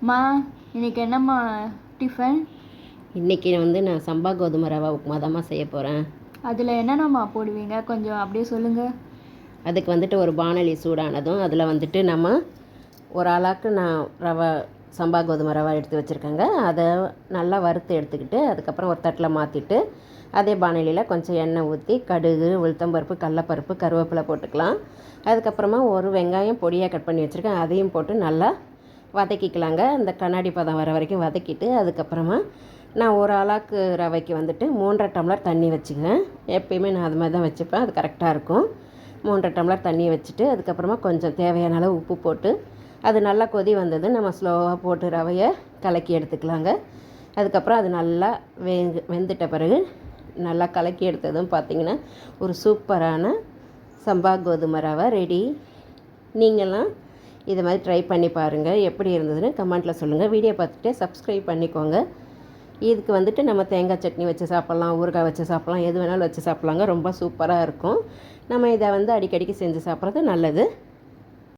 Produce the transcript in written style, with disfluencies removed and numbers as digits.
மா, இன்னைக்கு என்னம்மா டிஃபன்? இன்றைக்கி நான் சம்பா கோதுமை ரவா உப்புமா தாம்மா செய்ய போகிறேன். அதில் என்னென்னம்மா போடுவீங்க? கொஞ்சம் அப்படியே சொல்லுங்கள். அதுக்கு ஒரு பானலி சூடானதும் அதில் நம்ம ஒரு ஆளாக்கு நான் சம்பா கோதுமை ரவா எடுத்து வச்சுருக்கேங்க. அதை நல்லா வறுத்து எடுத்துக்கிட்டு அதுக்கப்புறம் ஒரு தட்டில் மாற்றிட்டு அதே பானலியில் கொஞ்சம் எண்ணெய் ஊற்றி கடுகு, உளுத்தம்பருப்பு, கடலப்பருப்பு, கருவேப்பிலை போட்டுக்கலாம். அதுக்கப்புறமா ஒரு வெங்காயம் பொடியாக கட் பண்ணி வச்சுருக்கேன், அதையும் போட்டு நல்லா வதக்கிக்கலாங்க. அந்த கண்ணாடி பதம் வர வரைக்கும் வதக்கிட்டு அதுக்கப்புறமா நான் ஒரு ஆளாக்கு ரவைக்கு 3.5 டம்ளர் தண்ணி வச்சுக்குவேன். எப்பயுமே நான் அது மாதிரி தான் வச்சுப்பேன், அது கரெக்டாக இருக்கும். 3.5 டம்ளர் தண்ணி வச்சுட்டு அதுக்கப்புறமா கொஞ்சம் தேவையான அளவு உப்பு போட்டு அது நல்லா கொதி வந்தது நம்ம ஸ்லோவாக போட்டு ரவையை கலக்கி எடுத்துக்கலாங்க. அதுக்கப்புறம் அது நல்லா வெந்துட்ட பிறகு நல்லா கலக்கி எடுத்ததும் பார்த்திங்கன்னா ஒரு சூப்பரான சம்பா கோதுமை ரவை ரெடி. நீங்களாம் இதை மாதிரி ட்ரை பண்ணி பாருங்கள், எப்படி இருந்ததுன்னு கமெண்ட்டில் சொல்லுங்கள். வீடியோ பார்த்துட்டு சப்ஸ்கிரைப் பண்ணிக்கோங்க. இதுக்கு நம்ம தேங்காய் சட்னி வச்சு சாப்பிட்லாம், ஊறுகாய் வச்சு சாப்பிட்லாம், எது வேணாலும் வச்சு சாப்பிட்லாங்க. ரொம்ப சூப்பராக இருக்கும். நம்ம இதை அடிக்கடிக்கு செஞ்சு சாப்பிட்றது நல்லது.